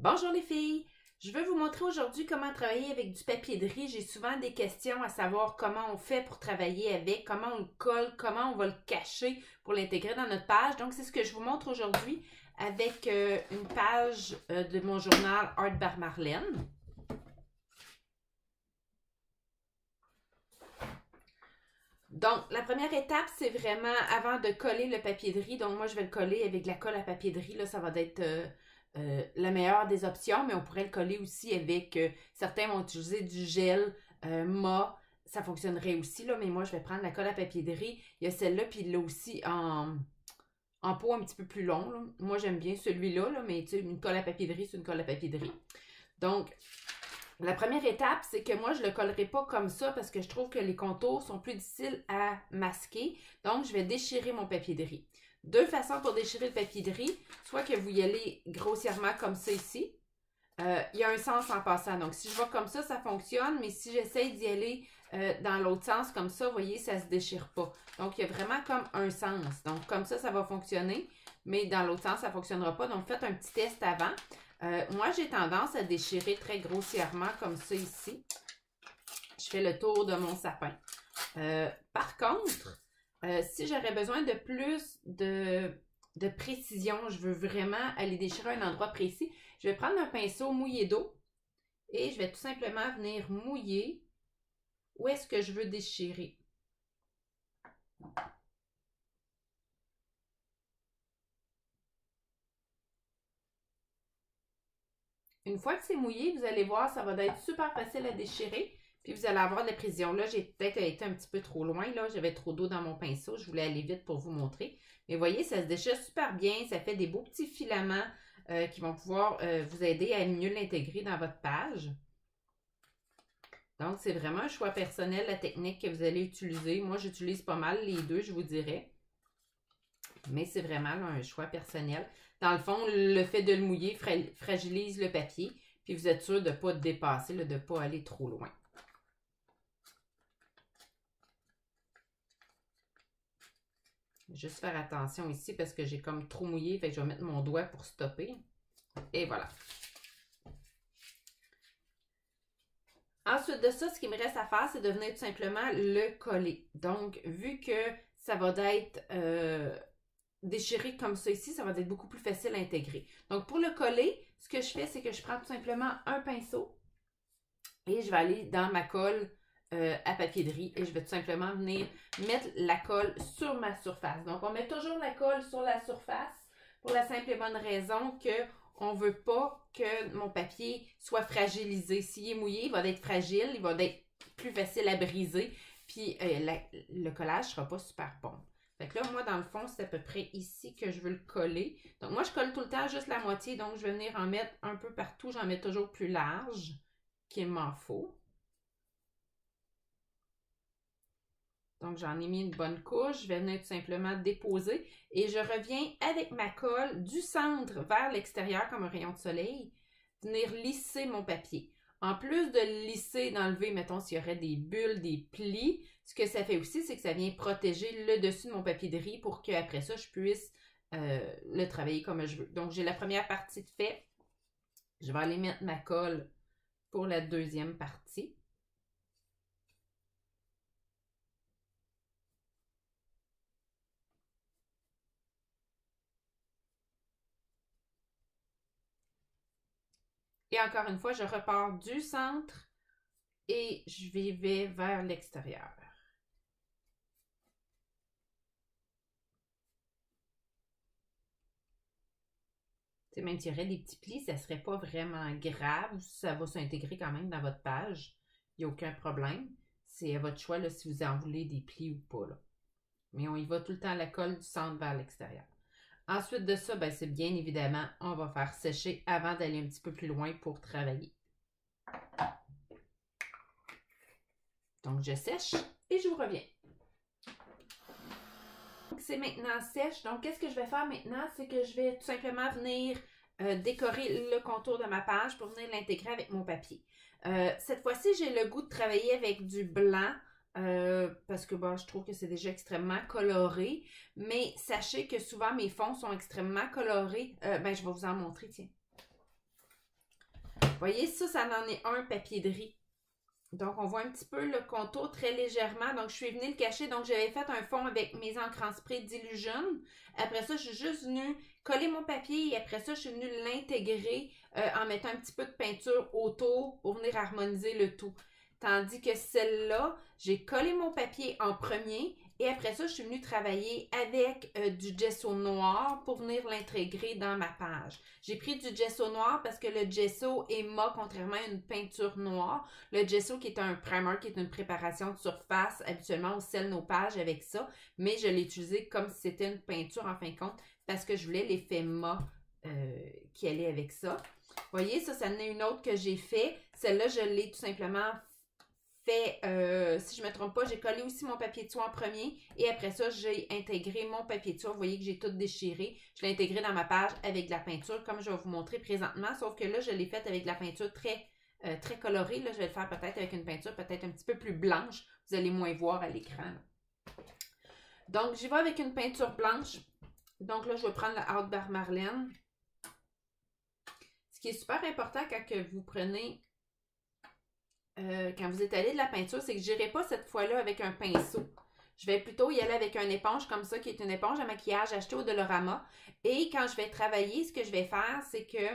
Bonjour les filles! Je veux vous montrer aujourd'hui comment travailler avec du papier de riz. J'ai souvent des questions à savoir comment on fait pour travailler avec, comment on le colle, comment on va le cacher pour l'intégrer dans notre page. Donc, c'est ce que je vous montre aujourd'hui avec une page de mon journal Art by Marlène. Donc, la première étape, c'est vraiment avant de coller le papier de riz. Donc, moi, je vais le coller avec de la colle à papier de riz. Là, ça va être la meilleure des options, mais on pourrait le coller aussi avec, certains vont utiliser du gel, mat, ça fonctionnerait aussi, là, mais moi, je vais prendre la colle à papier de riz. Il y a celle-là, puis il l'a aussi en pot un petit peu plus long, là. Moi, j'aime bien celui-là, là, mais tu sais, une colle à papier de riz, c'est une colle à papier de riz. Donc, la première étape, c'est que moi, je ne le collerai pas comme ça parce que je trouve que les contours sont plus difficiles à masquer. Donc, je vais déchirer mon papier de riz. Deux façons pour déchirer le papier de riz. Soit que vous y allez grossièrement comme ça ici. Il y a un sens en passant. Donc, si je vais comme ça fonctionne. Mais si j'essaye d'y aller dans l'autre sens comme ça, vous voyez, ça ne se déchire pas. Donc, il y a vraiment comme un sens. Donc, comme ça va fonctionner. Mais dans l'autre sens, ça ne fonctionnera pas. Donc, faites un petit test avant. Moi, j'ai tendance à déchirer très grossièrement comme ça ici. Je fais le tour de mon sapin. Par contre, si j'aurais besoin de plus de précision, je veux vraiment aller déchirer un endroit précis, je vais prendre un pinceau mouillé d'eau et je vais tout simplement venir mouiller où est-ce que je veux déchirer. Une fois que c'est mouillé, vous allez voir, ça va être super facile à déchirer. Puis vous allez avoir de la précision. Là, j'ai peut-être été un petit peu trop loin. Là, j'avais trop d'eau dans mon pinceau. Je voulais aller vite pour vous montrer. Mais vous voyez, ça se déchire super bien. Ça fait des beaux petits filaments qui vont pouvoir vous aider à mieux l'intégrer dans votre page. Donc, c'est vraiment un choix personnel, la technique que vous allez utiliser. Moi, j'utilise pas mal les deux, je vous dirais. Mais c'est vraiment là, un choix personnel. Dans le fond, le fait de le mouiller fragilise le papier. Puis vous êtes sûr de ne pas dépasser, là, de ne pas aller trop loin. Juste faire attention ici parce que j'ai comme trop mouillé. Fait que je vais mettre mon doigt pour stopper. Et voilà. Ensuite de ça, ce qui me reste à faire, c'est de venir tout simplement le coller. Donc, vu que ça va être déchiré comme ça ici, ça va être beaucoup plus facile à intégrer. Donc, pour le coller, ce que je fais, c'est que je prends tout simplement un pinceau et je vais aller dans ma colle à papier de riz et je vais tout simplement venir mettre la colle sur ma surface. Donc, on met toujours la colle sur la surface pour la simple et bonne raison qu'on ne veut pas que mon papier soit fragilisé. S'il est mouillé, il va être fragile, il va être plus facile à briser, puis le collage ne sera pas super bon. Fait que là, moi, dans le fond, c'est à peu près ici que je veux le coller. Donc, moi, je colle tout le temps juste la moitié, donc je vais venir en mettre un peu partout. J'en mets toujours plus large qu'il m'en faut. Donc, j'en ai mis une bonne couche. Je vais venir tout simplement déposer et je reviens avec ma colle du centre vers l'extérieur comme un rayon de soleil, venir lisser mon papier. En plus de lisser, d'enlever, mettons, s'il y aurait des bulles, des plis, ce que ça fait aussi, c'est que ça vient protéger le dessus de mon papier de riz pour qu'après ça, je puisse le travailler comme je veux. Donc, j'ai la première partie de fait. Je vais aller mettre ma colle pour la deuxième partie. Et encore une fois, je repars du centre et je vais vers l'extérieur. Même s'il y aurait des petits plis, ça ne serait pas vraiment grave. Ça va s'intégrer quand même dans votre page. Il n'y a aucun problème. C'est à votre choix là, si vous en voulez des plis ou pas. Là. Mais on y va tout le temps à la colle du centre vers l'extérieur. Ensuite de ça, ben, c'est bien évidemment, on va faire sécher avant d'aller un petit peu plus loin pour travailler. Donc, je sèche et je vous reviens. C'est maintenant sèche. Donc, qu'est-ce que je vais faire maintenant? C'est que je vais tout simplement venir décorer le contour de ma page pour venir l'intégrer avec mon papier. Cette fois-ci, j'ai le goût de travailler avec du blanc parce que bon, je trouve que c'est déjà extrêmement coloré. Mais sachez que souvent, mes fonds sont extrêmement colorés. Ben, je vais vous en montrer, tiens. voyez, ça en est un papier de riz. Donc, on voit un petit peu le contour très légèrement. Donc, je suis venue le cacher. Donc, j'avais fait un fond avec mes encres en spray d'Illusion. Après ça, je suis juste venue coller mon papier et après ça, je suis venue l'intégrer en mettant un petit peu de peinture autour pour venir harmoniser le tout. Tandis que celle-là, j'ai collé mon papier en premier et après ça, je suis venue travailler avec du gesso noir pour venir l'intégrer dans ma page. J'ai pris du gesso noir parce que le gesso est mat contrairement à une peinture noire. Le gesso qui est un primer, qui est une préparation de surface, habituellement on scelle nos pages avec ça, mais je l'ai utilisé comme si c'était une peinture en fin de compte parce que je voulais l'effet mat qui allait avec ça. Vous voyez, ça en est une autre que j'ai fait. Celle-là, je l'ai tout simplement fait, si je ne me trompe pas, j'ai collé aussi mon papier de soie en premier et après ça, j'ai intégré mon papier de soie. Vous voyez que j'ai tout déchiré. Je l'ai intégré dans ma page avec de la peinture comme je vais vous montrer présentement, sauf que là, je l'ai faite avec de la peinture très colorée. Là, je vais le faire peut-être avec une peinture peut-être un petit peu plus blanche. Vous allez moins voir à l'écran. Donc, j'y vais avec une peinture blanche. Donc là, je vais prendre la Outbar Marlène. Ce qui est super important quand que vous prenez... quand vous étalez de la peinture, c'est que je n'irai pas cette fois-là avec un pinceau. Je vais plutôt y aller avec une éponge comme ça, qui est une éponge à maquillage achetée au Dollarama. Et quand je vais travailler, ce que je vais faire, c'est que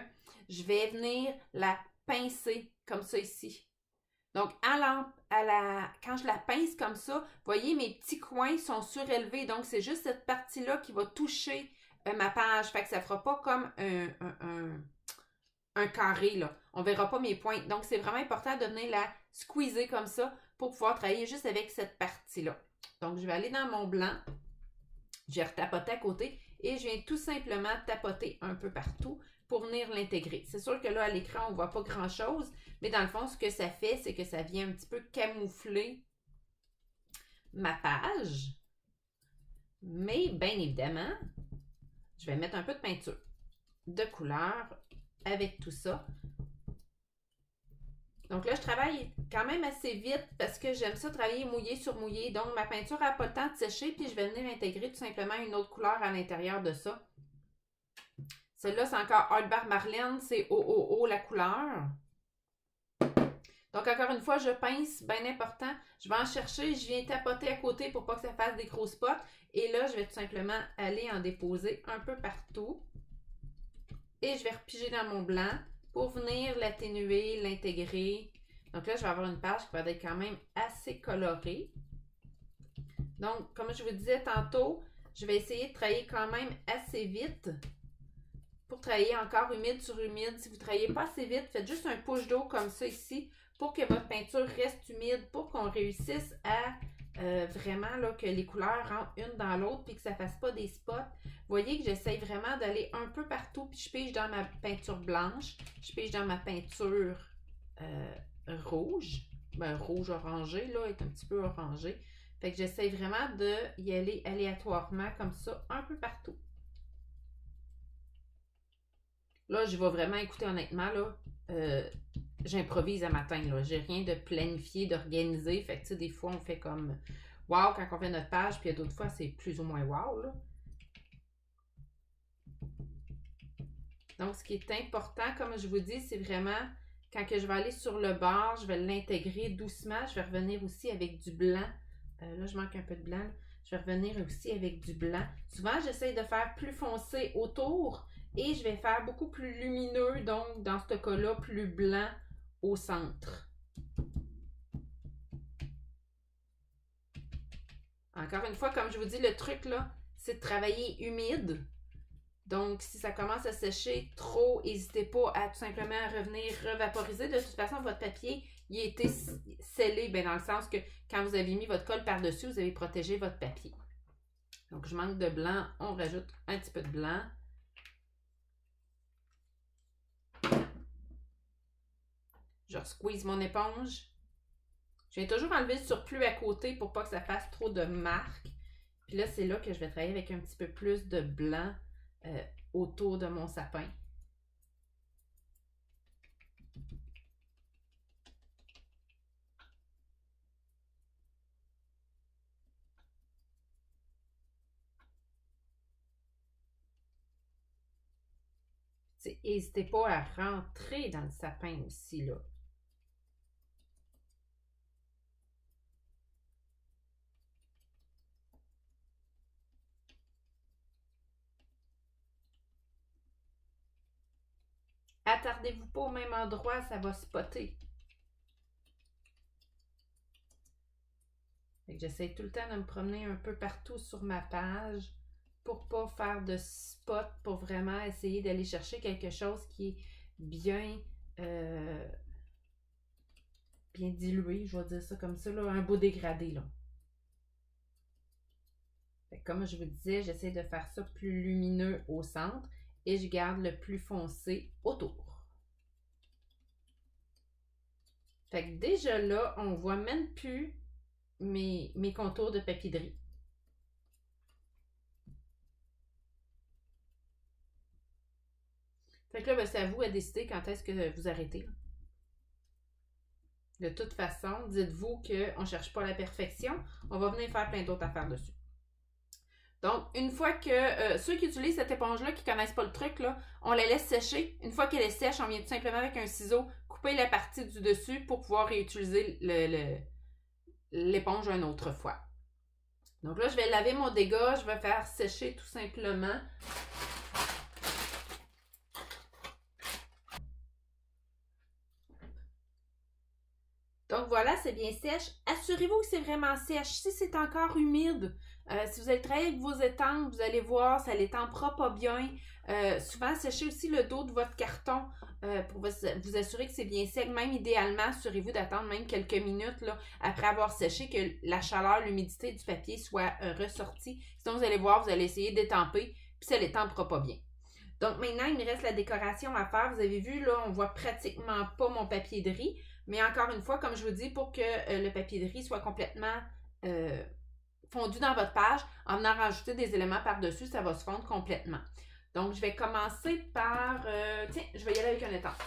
je vais venir la pincer comme ça ici. Donc, quand je la pince comme ça, vous voyez, mes petits coins sont surélevés. Donc, c'est juste cette partie-là qui va toucher ma page. Fait que ça ne fera pas comme un carré, là. On ne verra pas mes pointes. Donc, c'est vraiment important de venir la squeezer comme ça pour pouvoir travailler juste avec cette partie-là. Donc, je vais aller dans mon blanc. Je vais retapoter à côté et je viens tout simplement tapoter un peu partout pour venir l'intégrer. C'est sûr que là, à l'écran, on ne voit pas grand-chose, mais dans le fond, ce que ça fait, c'est que ça vient un petit peu camoufler ma page. Mais, bien évidemment, je vais mettre un peu de peinture de couleur avec tout ça. Donc là, je travaille quand même assez vite parce que j'aime ça travailler mouillé sur mouillé. Donc, ma peinture n'a pas le temps de sécher, puis je vais venir intégrer tout simplement une autre couleur à l'intérieur de ça. Celle-là, c'est encore Outbar Marlène, c'est OOO la couleur. Donc, encore une fois, je pince, bien important. Je vais en chercher, je viens tapoter à côté pour pas que ça fasse des gros spots. Et là, je vais tout simplement aller en déposer un peu partout. Et je vais repiger dans mon blanc pour venir l'atténuer, l'intégrer. Donc là, je vais avoir une page qui va être quand même assez colorée. Donc, comme je vous disais tantôt, je vais essayer de travailler quand même assez vite pour travailler encore humide sur humide. Si vous ne travaillez pas assez vite, faites juste un push d'eau comme ça ici pour que votre peinture reste humide, pour qu'on réussisse à vraiment là, que les couleurs rentrent une dans l'autre puis que ça ne fasse pas des spots. Vous voyez que j'essaye vraiment d'aller un peu partout puis je pige dans ma peinture blanche, je pige dans ma peinture rouge. Ben, rouge orangé, là, est un petit peu orangé. Fait que j'essaye vraiment d'y aller aléatoirement comme ça, un peu partout. Là, je vais vraiment écouter honnêtement, là, j'improvise à matin, là. J'ai rien de planifié, d'organisé. Fait que, tu sais, des fois, on fait comme wow quand on fait notre page, puis d'autres fois, c'est plus ou moins wow, là. Donc, ce qui est important, comme je vous dis, c'est vraiment quand que je vais aller sur le bord, je vais l'intégrer doucement. Je vais revenir aussi avec du blanc. Là, je manque un peu de blanc. Je vais revenir aussi avec du blanc. Souvent, j'essaie de faire plus foncé autour et je vais faire beaucoup plus lumineux, donc dans ce cas-là, plus blanc au centre. Encore une fois, comme je vous dis, le truc là, c'est de travailler humide. Donc, si ça commence à sécher trop, n'hésitez pas à tout simplement revenir revaporiser. De toute façon, votre papier, il a été scellé, ben, dans le sens que quand vous avez mis votre colle par-dessus, vous avez protégé votre papier. Donc, je manque de blanc. On rajoute un petit peu de blanc. Je squeeze mon éponge. Je viens toujours enlever le surplus à côté pour pas que ça fasse trop de marques. Puis là, c'est là que je vais travailler avec un petit peu plus de blanc autour de mon sapin. N'hésitez pas à rentrer dans le sapin aussi, là. Attardez-vous pas au même endroit, ça va spotter. J'essaie tout le temps de me promener un peu partout sur ma page pour pas faire de spot, pour vraiment essayer d'aller chercher quelque chose qui est bien, bien dilué, je vais dire ça comme ça, là, un beau dégradé. Là. Comme je vous disais, j'essaie de faire ça plus lumineux au centre et je garde le plus foncé autour. Fait que déjà là, on voit même plus mes contours de papier de riz. Fait que là, ben, c'est à vous à décider quand est-ce que vous arrêtez. Là. De toute façon, dites-vous qu'on ne cherche pas la perfection. On va venir faire plein d'autres affaires dessus. Donc, une fois que ceux qui utilisent cette éponge-là, qui ne connaissent pas le truc, là, on la laisse sécher. Une fois qu'elle est sèche, on vient tout simplement avec un ciseau couper la partie du dessus pour pouvoir réutiliser l'éponge une autre fois. Donc là, je vais laver mon dégât. Je vais faire sécher tout simplement. Donc voilà, c'est bien sèche. Assurez-vous que c'est vraiment sèche. Si c'est encore humide, si vous allez travailler avec vos étampes, vous allez voir, ça l'étampera pas bien. Souvent, séchez aussi le dos de votre carton pour vous assurer que c'est bien sec. Même idéalement, assurez-vous d'attendre même quelques minutes là, après avoir séché, que la chaleur, l'humidité du papier soit ressortie. Sinon, vous allez voir, vous allez essayer d'étamper, puis ça l'étampera pas bien. Donc maintenant, il me reste la décoration à faire. Vous avez vu, là, on voit pratiquement pas mon papier de riz. Mais encore une fois, comme je vous dis, pour que le papier de riz soit complètement fondu dans votre page, en venant rajouter des éléments par-dessus, ça va se fondre complètement. Donc, je vais commencer par... tiens, je vais y aller avec une étampe.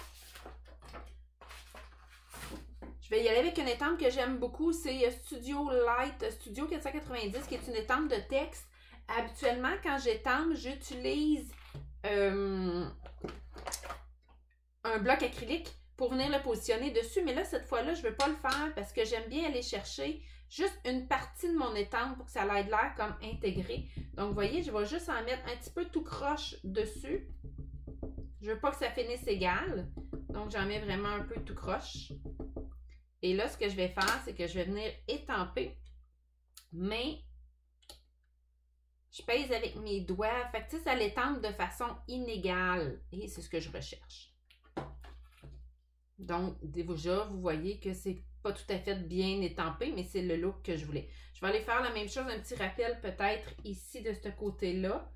Je vais y aller avec une étampe que j'aime beaucoup. C'est Studio Light, Studio 490, qui est une étampe de texte. Habituellement, quand j'étampe, j'utilise un bloc acrylique pour venir le positionner dessus. Mais là, cette fois-là, je ne veux pas le faire parce que j'aime bien aller chercher juste une partie de mon étampe pour que ça ait l'air comme intégré. Donc, vous voyez, je vais juste en mettre un petit peu tout croche dessus. Je ne veux pas que ça finisse égal. Donc, j'en mets vraiment un peu tout croche. Et là, ce que je vais faire, c'est que je vais venir étamper. Mais je pèse avec mes doigts. Fait que ça l'étampe de façon inégale. Et c'est ce que je recherche. Donc, déjà, vous voyez que c'est pas tout à fait bien étampé, mais c'est le look que je voulais. Je vais aller faire la même chose, un petit rappel peut-être ici de ce côté-là.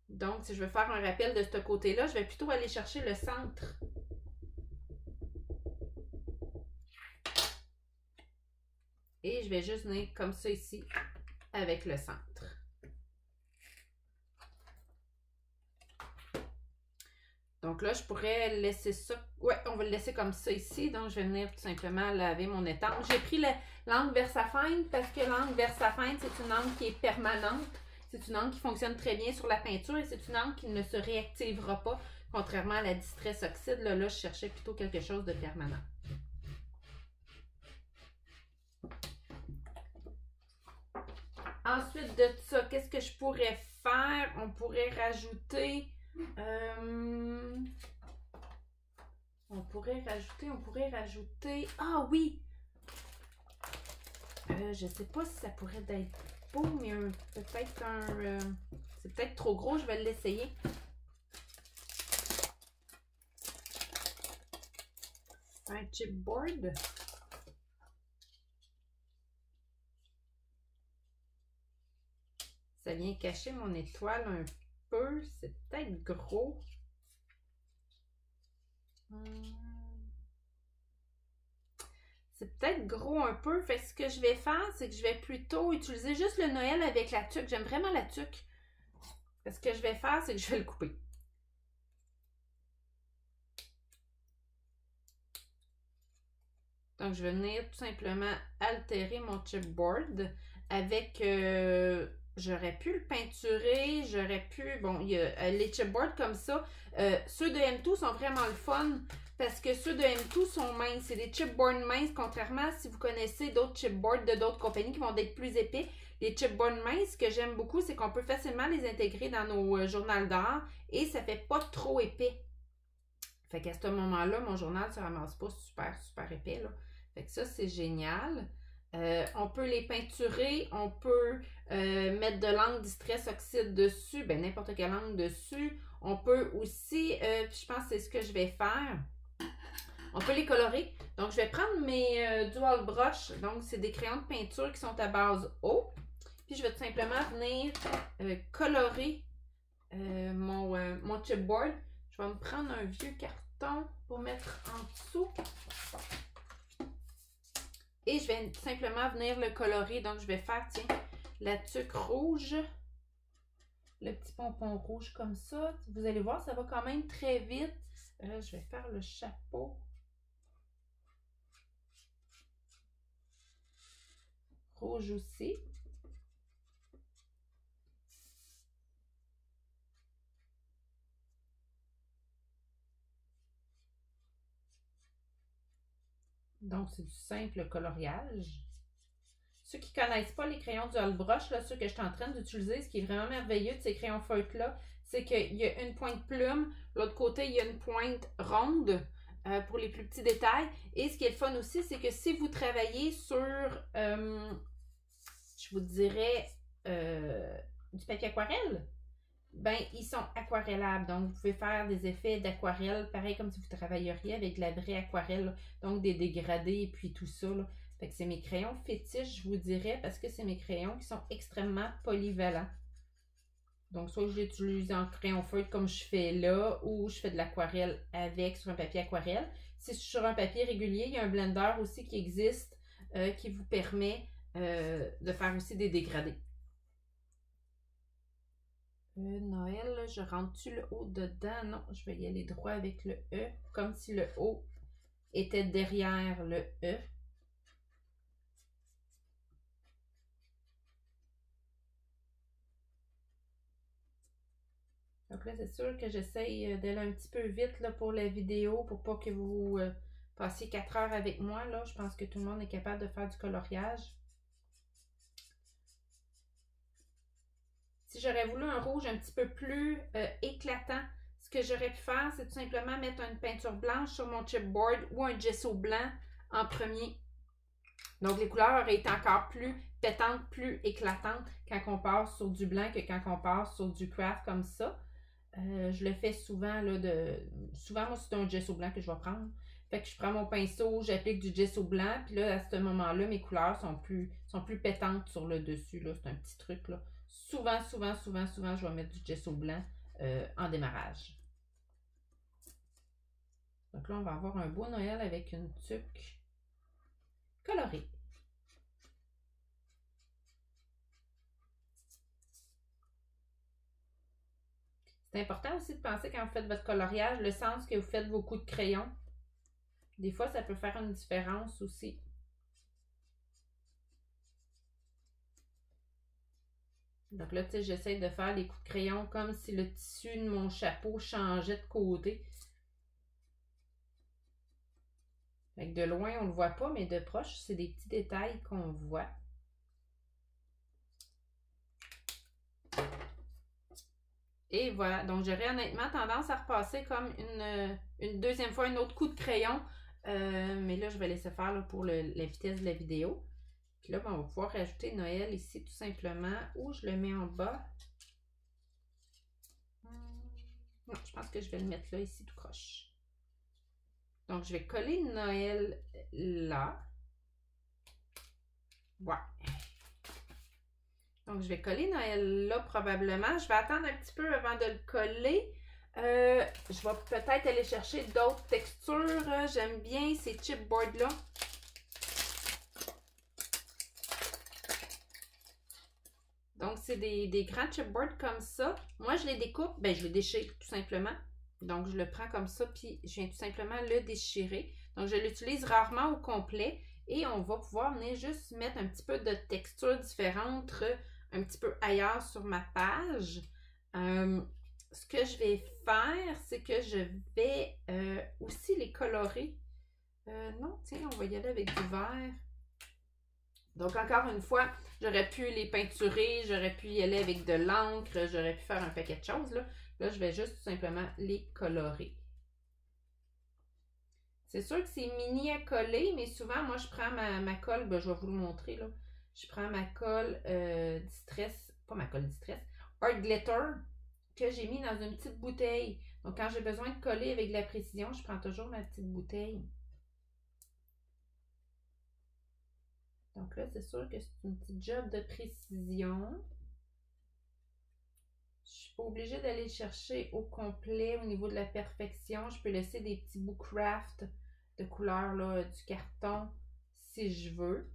Donc, si je veux faire un rappel de ce côté-là, je vais plutôt aller chercher le centre. Et je vais juste venir comme ça ici avec le centre. Donc là, je pourrais laisser ça. Ouais, on va le laisser comme ça ici. Donc, je vais venir tout simplement laver mon étampe. J'ai pris l'encre VersaFine parce que l'encre VersaFine, c'est une encre qui est permanente. C'est une encre qui fonctionne très bien sur la peinture et c'est une encre qui ne se réactivera pas, contrairement à la Distress Oxide. Là, je cherchais plutôt quelque chose de permanent. Ensuite de ça, qu'est-ce que je pourrais faire? On pourrait rajouter... on pourrait rajouter... Ah oui! Je sais pas si ça pourrait être beau, mais peut-être un... c'est peut-être trop gros, je vais l'essayer. Un chipboard. Ça vient cacher mon étoile un peu. C'est peut-être gros. C'est peut-être gros un peu. Fait que ce que je vais faire, c'est que je vais plutôt utiliser juste le Noël avec la tuque. J'aime vraiment la tuque. Ce que je vais faire, c'est que je vais le couper. Donc, je vais venir tout simplement altérer mon chipboard avec j'aurais pu le peinturer, j'aurais pu... Bon, il y a les chipboards comme ça. Ceux de M2 sont vraiment le fun parce que ceux de M2 sont minces. C'est des chipboards minces, contrairement à si vous connaissez d'autres chipboards de d'autres compagnies qui vont être plus épais. Les chipboards minces, ce que j'aime beaucoup, c'est qu'on peut facilement les intégrer dans nos journaux d'art et ça fait pas trop épais. Fait qu'à ce moment-là, mon journal ne se ramasse pas super épais, là. Fait que ça, c'est génial. On peut les peinturer, on peut mettre de l'encre Distress Oxide dessus, ben n'importe quelle encre dessus. On peut aussi, je pense que c'est ce que je vais faire, on peut les colorer. Donc, je vais prendre mes Dual Brush, donc c'est des crayons de peinture qui sont à base eau. Puis, je vais tout simplement venir colorer mon chipboard. Je vais me prendre un vieux carton pour mettre en dessous. Et je vais simplement venir le colorer. Donc, je vais faire, tiens, la tuque rouge. Le petit pompon rouge comme ça. Vous allez voir, ça va quand même très vite. Je vais faire le chapeau. Rouge aussi. Donc, c'est du simple coloriage. Ceux qui ne connaissent pas les crayons Dual Brush, là, ceux que je suis en train d'utiliser, ce qui est vraiment merveilleux de ces crayons feutres-là, c'est qu'il y a une pointe plume. L'autre côté, il y a une pointe ronde pour les plus petits détails. Et ce qui est le fun aussi, c'est que si vous travaillez sur, je vous dirais, du papier aquarelle, ben, ils sont aquarellables. Donc, vous pouvez faire des effets d'aquarelle, pareil comme si vous travailleriez avec de la vraie aquarelle. Donc, des dégradés et puis tout ça, là. Fait que c'est mes crayons fétiches, je vous dirais, parce que c'est mes crayons qui sont extrêmement polyvalents. Donc, soit j'utilise en crayon feutre comme je fais là, ou je fais de l'aquarelle avec sur un papier aquarelle. Si sur un papier régulier, il y a un blender aussi qui existe, qui vous permet de faire aussi des dégradés. Noël, là, je rentre-tu le O dedans? Non, je vais y aller droit avec le E, comme si le O était derrière le E. Donc là, c'est sûr que j'essaye d'aller un petit peu vite là, pour la vidéo, pour pas que vous passiez 4 heures avec moi. Là. Je pense que tout le monde est capable de faire du coloriage. Si j'aurais voulu un rouge un petit peu plus éclatant, ce que j'aurais pu faire, c'est tout simplement mettre une peinture blanche sur mon chipboard ou un gesso blanc en premier. Donc, les couleurs auraient été encore plus pétantes, plus éclatantes quand on passe sur du blanc que quand on passe sur du craft comme ça. Je le fais souvent, là, souvent, moi, c'est un gesso blanc que je vais prendre. Fait que je prends mon pinceau, j'applique du gesso blanc, puis là, à ce moment-là, mes couleurs sont plus pétantes sur le dessus, là. C'est un petit truc, là. Souvent, je vais mettre du gesso blanc en démarrage. Donc là, on va avoir un beau Noël avec une tuque colorée. C'est important aussi de penser quand vous faites votre coloriage, le sens que vous faites vos coups de crayon. Des fois, ça peut faire une différence aussi. Donc là, tu sais, j'essaie de faire les coups de crayon comme si le tissu de mon chapeau changeait de côté. Fait que de loin, on ne le voit pas, mais de proche, c'est des petits détails qu'on voit. Et voilà, donc j'aurais honnêtement tendance à repasser comme une deuxième fois un autre coup de crayon. Mais là, je vais laisser faire là, pour la vitesse de la vidéo. Puis là, ben, on va pouvoir rajouter Noël ici tout simplement. Ou je le mets en bas. Non, je pense que je vais le mettre là, ici, tout croche. Donc, je vais coller Noël là. Ouais. Donc, je vais coller Noël là probablement. Je vais attendre un petit peu avant de le coller. Je vais peut-être aller chercher d'autres textures. J'aime bien ces chipboards-là. Donc, c'est des grands chipboards comme ça. Moi, je les découpe. Ben, je les déchire tout simplement. Donc, je le prends comme ça, puis je viens tout simplement le déchirer. Donc, je l'utilise rarement au complet. Et on va pouvoir venir juste mettre un petit peu de texture différente un petit peu ailleurs sur ma page. Ce que je vais faire, c'est que je vais aussi les colorer. Non, tiens, on va y aller avec du vert. Donc, encore une fois, j'aurais pu les peinturer, j'aurais pu y aller avec de l'encre, j'aurais pu faire un paquet de choses. Là, je vais juste tout simplement les colorer. C'est sûr que c'est mini à coller, mais souvent, moi, je prends ma colle, ben, je vais vous le montrer, là. Je prends ma colle Distress, pas ma colle Distress, Art Glitter, que j'ai mis dans une petite bouteille. Donc, quand j'ai besoin de coller avec de la précision, je prends toujours ma petite bouteille. Donc là, c'est sûr que c'est une petite job de précision. Je ne suis pas obligée d'aller chercher au complet au niveau de la perfection. Je peux laisser des petits bouts craft de couleur là, du carton si je veux.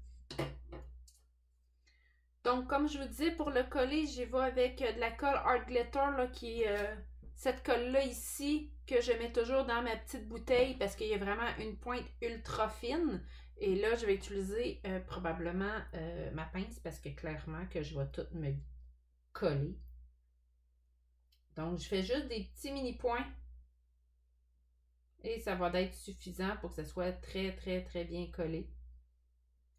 Donc, comme je vous disais, pour le coller, j'y vais avec de la colle Art Glitter là, qui est cette colle-là ici que je mets toujours dans ma petite bouteille parce qu'il y a vraiment une pointe ultra fine. Et là, je vais utiliser probablement ma pince parce que clairement que je vais tout me coller. Donc, je fais juste des petits mini-points et ça va être suffisant pour que ça soit très, très, très bien collé.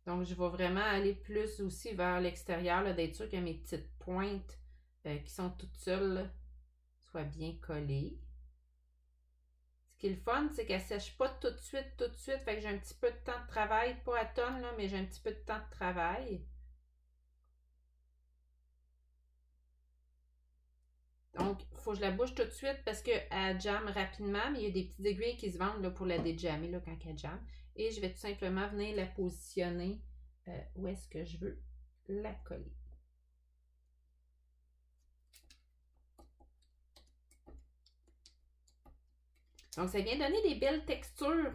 Donc, je vais vraiment aller plus aussi vers l'extérieur, d'être sûr que mes petites pointes qui sont toutes seules là, soient bien collées. Ce qui est le fun, c'est qu'elle ne sèche pas tout de suite, Fait que j'ai un petit peu de temps de travail, pas à tonne, là, mais j'ai un petit peu de temps de travail. Donc, il faut que je la bouge tout de suite parce qu'elle jamme rapidement, mais il y a des petites aiguilles qui se vendent là, pour la déjammer là, quand elle jamme. Et je vais tout simplement venir la positionner où est-ce que je veux la coller. Donc, ça vient donner des belles textures.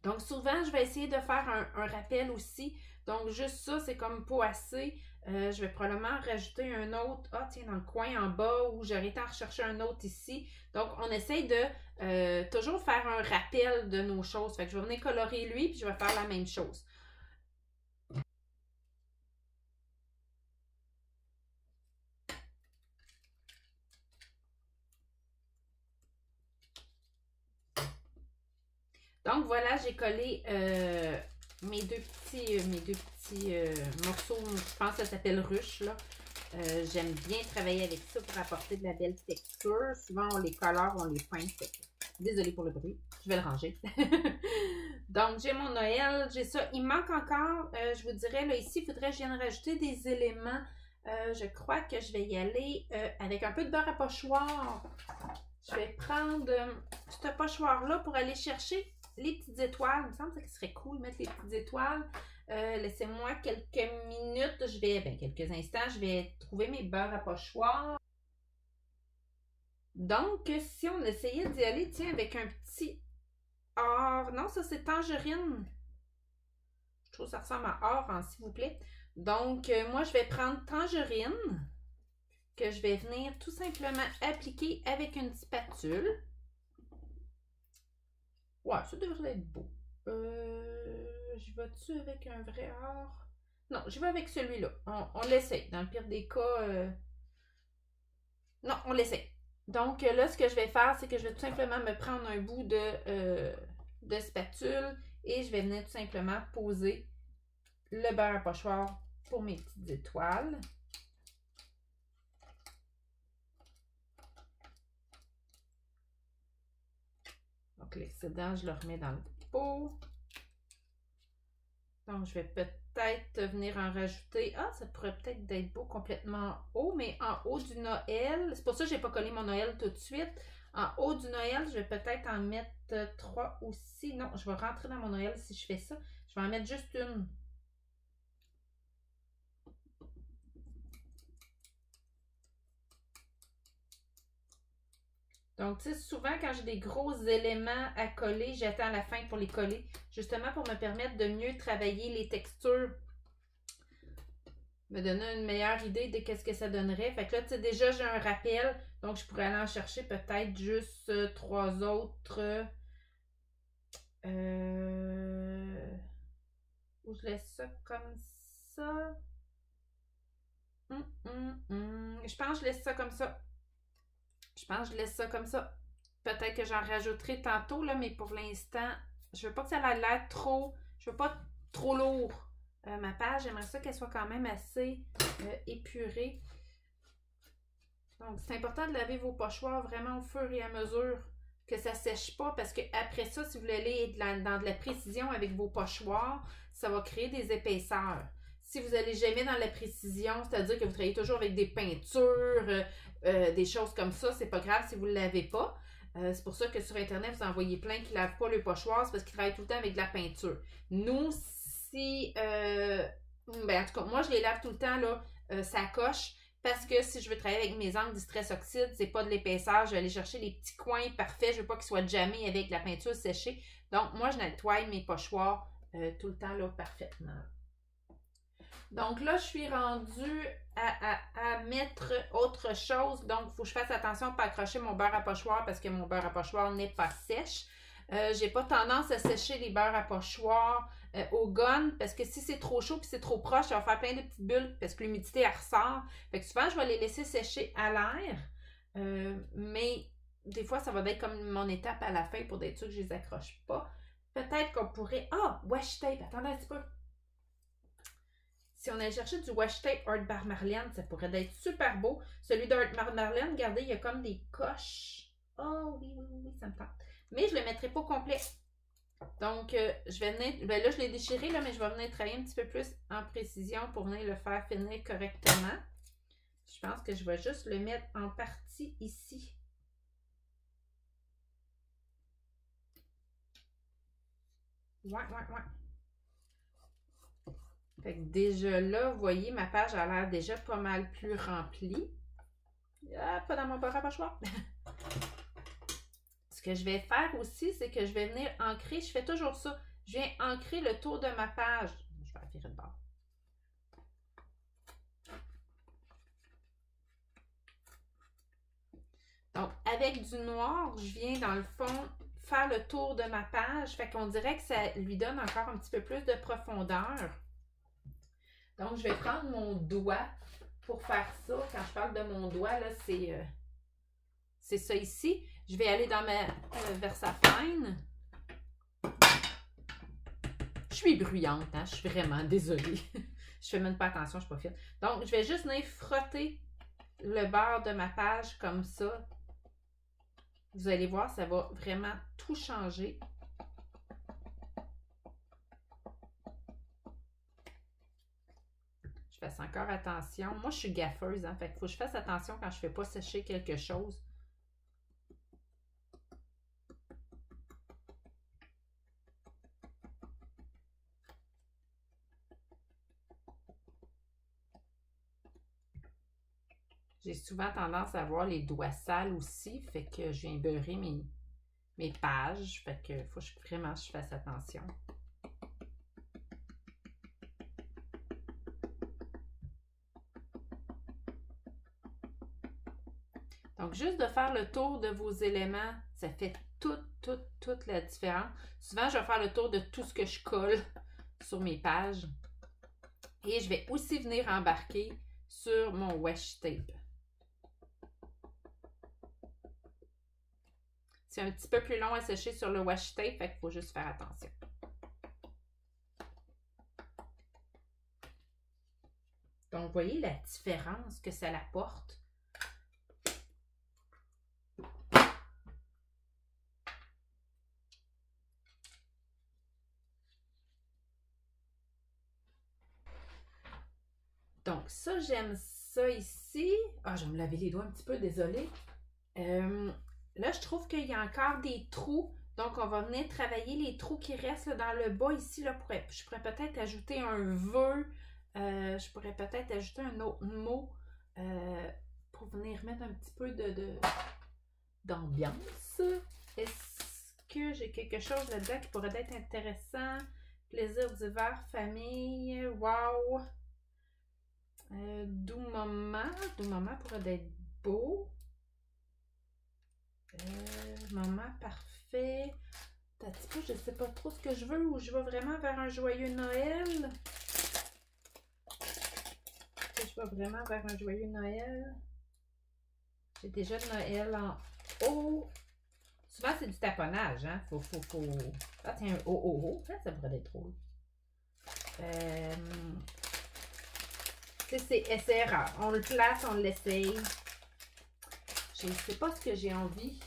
Donc, souvent, je vais essayer de faire un rappel aussi. Donc, juste ça, c'est comme pas assez. Je vais probablement rajouter un autre, tiens, dans le coin en bas où j'aurais été à rechercher un autre ici. Donc, on essaye de toujours faire un rappel de nos choses. Fait que je vais venir colorer lui, puis je vais faire la même chose. Donc, voilà, j'ai collé mes deux petits morceaux, je pense que ça s'appelle ruche, là. J'aime bien travailler avec ça pour apporter de la belle texture. Souvent, on les colore, on les peint. Désolée pour le bruit. Je vais le ranger. Donc, j'ai mon Noël. J'ai ça. Il manque encore, je vous dirais, là, ici, il faudrait que je vienne rajouter des éléments. Je crois que je vais y aller avec un peu de beurre à pochoir. Je vais prendre ce pochoir-là pour aller chercher les petites étoiles. Il me semble que ce serait cool de mettre les petites étoiles. Laissez-moi quelques minutes, quelques instants, je vais trouver mes beurres à pochoir. Donc, si on essayait d'y aller, tiens, avec un petit or. Non, ça c'est tangerine. Je trouve que ça ressemble à or, hein, s'il vous plaît. Donc, moi, je vais prendre tangerine, que je vais venir tout simplement appliquer avec une spatule. Ouais, ça devrait être beau. Je vais-tu avec un vrai or? Non, je vais avec celui-là. On l'essaye. Dans le pire des cas, non, on l'essaye. Donc là, ce que je vais faire, c'est que je vais tout simplement me prendre un bout de spatule et je vais venir tout simplement poser le beurre à pochoir pour mes petites étoiles. Donc l'excédent, je le remets dans le pot. Donc, je vais peut-être venir en rajouter. Ah, ça pourrait peut-être être beau complètement haut, mais en haut du Noël. C'est pour ça que je n'ai pas collé mon Noël tout de suite. En haut du Noël, je vais peut-être en mettre 3 aussi. Non, je vais rentrer dans mon Noël si je fais ça. Je vais en mettre juste une. Donc, tu sais, souvent, quand j'ai des gros éléments à coller, j'attends la fin pour les coller, justement pour me permettre de mieux travailler les textures, me donner une meilleure idée de qu'est-ce que ça donnerait. Fait que là, tu sais, déjà, j'ai un rappel, donc je pourrais aller en chercher peut-être juste 3 autres. Ou je laisse ça comme ça. Je pense que je laisse ça comme ça. Je pense que je laisse ça comme ça. Peut-être que j'en rajouterai tantôt, là, mais pour l'instant, je veux pas que ça ait l'air trop... Je veux pas trop lourd. Ma page, j'aimerais ça qu'elle soit quand même assez épurée. Donc, c'est important de laver vos pochoirs vraiment au fur et à mesure que ça sèche pas, parce que après ça, si vous voulez aller dans de la précision avec vos pochoirs, ça va créer des épaisseurs. Si vous n'allez jamais dans la précision, c'est-à-dire que vous travaillez toujours avec des peintures, des choses comme ça, c'est pas grave si vous ne le lavez pas. C'est pour ça que sur Internet, vous en voyez plein qui ne lavent pas le pochoir, c'est parce qu'ils travaillent tout le temps avec de la peinture. Nous, si... ben, en tout cas, moi, je les lave tout le temps, là, ça coche. Parce que si je veux travailler avec mes angles Distress Oxide, c'est pas de l'épaisseur. Je vais aller chercher les petits coins parfaits. Je veux pas qu'ils soient jamais avec la peinture séchée. Donc, moi, je nettoie mes pochoirs tout le temps là parfaitement. Donc là, je suis rendue à mettre autre chose. Donc, il faut que je fasse attention pour accrocher mon beurre à pochoir parce que mon beurre à pochoir n'est pas sèche. J'ai pas tendance à sécher les beurres à pochoir au gun parce que si c'est trop chaud et c'est trop proche, ça va faire plein de petites bulles parce que l'humidité elle ressort. Fait que souvent, je vais les laisser sécher à l'air. Mais des fois, ça va être comme mon étape à la fin pour être sûr que je les accroche pas. Peut-être qu'on pourrait... Ah! Washi tape! Attendez un petit peu. Si on allait chercher du washi tape Art Bar Marlène, ça pourrait être super beau. Celui d'Art Bar Marlène, regardez, il y a comme des coches. Oh oui, oui, oui, ça me tente. Mais je ne le mettrai pas complet. Donc, je vais venir... Ben là, je l'ai déchiré, là, mais je vais venir travailler un petit peu plus en précision pour venir le faire finir correctement. Je pense que je vais juste le mettre en partie ici. Ouais. Fait que déjà là, vous voyez, ma page a l'air déjà pas mal plus remplie. Ah, pas dans mon beurre à pochoir. Ce que je vais faire aussi, c'est que je vais venir ancrer. Je fais toujours ça. Je viens ancrer le tour de ma page. Je vais la virer de bord. Donc, avec du noir, je viens dans le fond faire le tour de ma page. Fait qu'on dirait que ça lui donne encore un petit peu plus de profondeur. Donc, je vais prendre mon doigt pour faire ça. Quand je parle de mon doigt, là, c'est ça ici. Je vais aller dans ma VersaFine. Je suis bruyante, hein? Je suis vraiment désolée. Je fais même pas attention, je suis pas fine. Donc, je vais juste venir frotter le bord de ma page comme ça. Vous allez voir, ça va vraiment tout changer. Je fasse encore attention. Moi, je suis gaffeuse, hein? Fait qu'il faut que je fasse attention quand je ne fais pas sécher quelque chose. J'ai souvent tendance à avoir les doigts sales aussi, fait que je viens beurrer mes pages, fait que faut que vraiment je fasse attention. Donc, juste de faire le tour de vos éléments, ça fait toute la différence. Souvent, je vais faire le tour de tout ce que je colle sur mes pages. Et je vais aussi venir embarquer sur mon washi tape. C'est un petit peu plus long à sécher sur le washi tape, fait qu'il faut juste faire attention. Donc, vous voyez la différence que ça apporte. Donc, ça, j'aime ça ici. Ah, je vais me laver les doigts un petit peu, désolée. Là, je trouve qu'il y a encore des trous. Donc, on va venir travailler les trous qui restent là, dans le bas ici. Là, je pourrais peut-être ajouter un vœu. Je pourrais peut-être ajouter un autre mot pour venir mettre un petit peu d'ambiance. Est-ce que j'ai quelque chose là-dedans qui pourrait être intéressant? Plaisir d'hiver, famille, wow! Doux moment pourrait être beau. Moment parfait. Un petit peu, je ne sais pas trop ce que je veux ou je vais vraiment vers un joyeux Noël. Je je vais vraiment vers un joyeux Noël. J'ai déjà Noël en haut. Souvent, c'est du taponnage, hein. Faut. Ah, tiens, un oh. Ça pourrait être drôle. C'est essai-erreur. On le place, on l'essaye. Je ne sais pas ce que j'ai envie.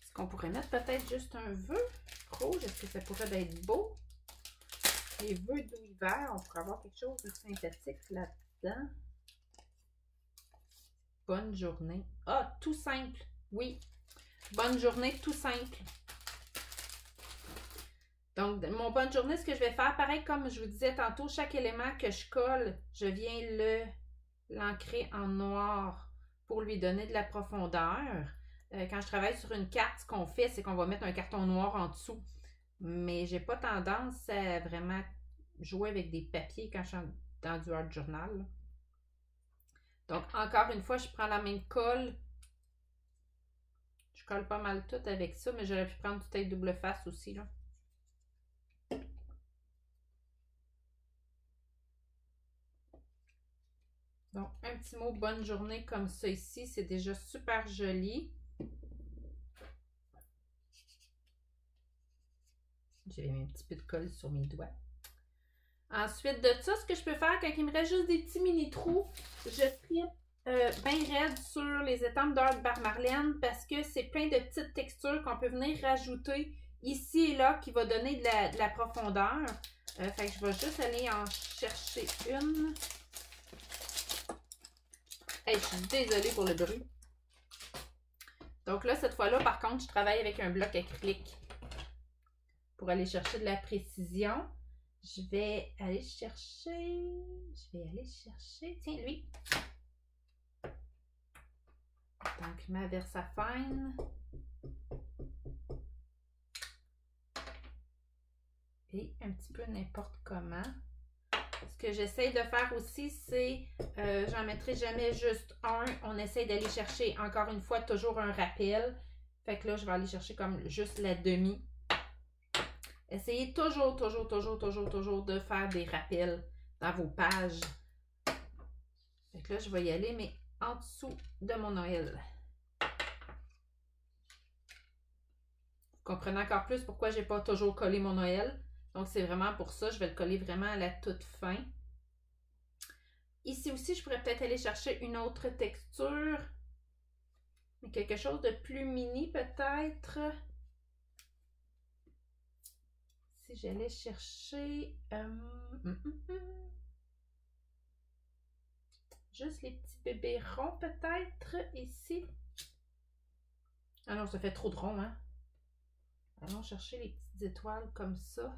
Est-ce qu'on pourrait mettre peut-être juste un vœu rouge? Est-ce que ça pourrait être beau? Les vœux doux hiver, on pourrait avoir quelque chose de synthétique là-dedans. Bonne journée. Ah, tout simple. Oui. Bonne journée, tout simple. Donc, mon bonne journée, ce que je vais faire, pareil comme je vous disais tantôt, chaque élément que je colle, je viens l'ancrer en noir pour lui donner de la profondeur. Quand je travaille sur une carte, ce qu'on fait, c'est qu'on va mettre un carton noir en dessous. Mais j'ai pas tendance à vraiment jouer avec des papiers quand je suis dans du art journal. Donc, encore une fois, je prends la même colle. Je colle pas mal tout avec ça, mais j'aurais pu prendre du tape double face aussi, là. Donc, un petit mot bonne journée comme ça ici, c'est déjà super joli. J'ai mis un petit peu de colle sur mes doigts. Ensuite de ça, ce que je peux faire, quand il me reste juste des petits mini trous, je tripe bien raide sur les étampes d'Art par Marlène parce que c'est plein de petites textures qu'on peut venir rajouter ici et là qui va donner de la profondeur. Fait que je vais juste aller en chercher une. Hey, je suis désolée pour le bruit. Donc là, cette fois-là, par contre, je travaille avec un bloc acrylique pour aller chercher de la précision. Je vais aller chercher... Tiens, lui. Donc, ma Versafine. Et un petit peu n'importe comment. Ce que j'essaie de faire aussi, c'est, j'en mettrai jamais juste un. On essaie d'aller chercher, encore une fois, toujours un rappel. Fait que là, je vais aller chercher comme juste la demi. Essayez toujours de faire des rappels dans vos pages. Fait que là, je vais y aller, mais en dessous de mon Noël. Vous comprenez encore plus pourquoi j'ai pas toujours collé mon Noël. Donc, c'est vraiment pour ça. Je vais le coller vraiment à la toute fin. Ici aussi, je pourrais peut-être aller chercher une autre texture. Mais quelque chose de plus mini, peut-être. Si j'allais chercher... juste les petits bébés ronds, peut-être, ici. Ah non, ça fait trop de rond, hein? Allons chercher les petites étoiles comme ça.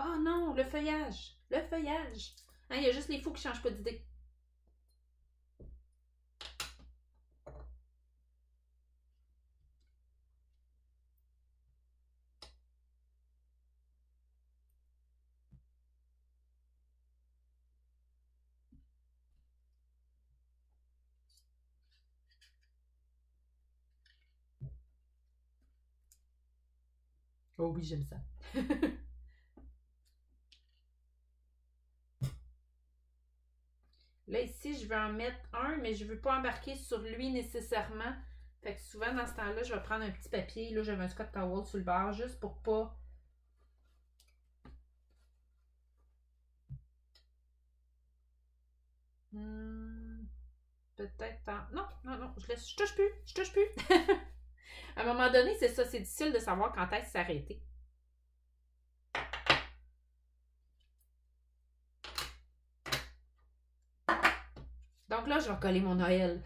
Oh non, le feuillage! Le feuillage! Hein, il y a juste les fous qui ne changent pas d'idée. Oh oui, j'aime ça. Là, ici, je vais en mettre un, mais je ne veux pas embarquer sur lui nécessairement. Fait que souvent, dans ce temps-là, je vais prendre un petit papier. Là, j'avais un Scott Towel sur le bord, juste pour pas... Peut-être en... Non, je touche plus. À un moment donné, c'est ça, c'est difficile de savoir quand est-ce s'arrêter. Donc là, je vais coller mon Noël.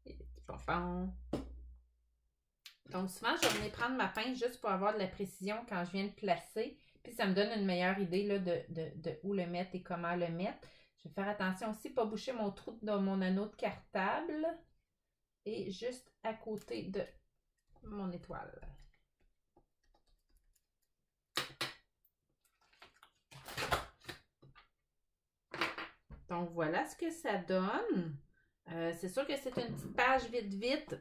Les petits pompons. Donc souvent, je vais venir prendre ma pince juste pour avoir de la précision quand je viens de placer. Puis ça me donne une meilleure idée là, de où le mettre et comment le mettre. Je vais faire attention aussi, pas boucher mon trou de mon anneau de cartable. Et juste à côté de mon étoile. Donc, voilà ce que ça donne. C'est sûr que c'est une petite page vite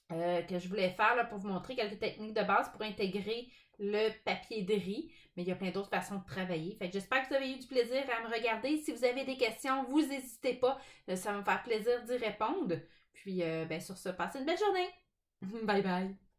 que je voulais faire là, pour vous montrer quelques techniques de base pour intégrer le papier de riz. Mais il y a plein d'autres façons de travailler. Fait que j'espère que vous avez eu du plaisir à me regarder. Si vous avez des questions, vous n'hésitez pas. Ça va me faire plaisir d'y répondre. Puis, sur ce, passez une belle journée. Bye bye.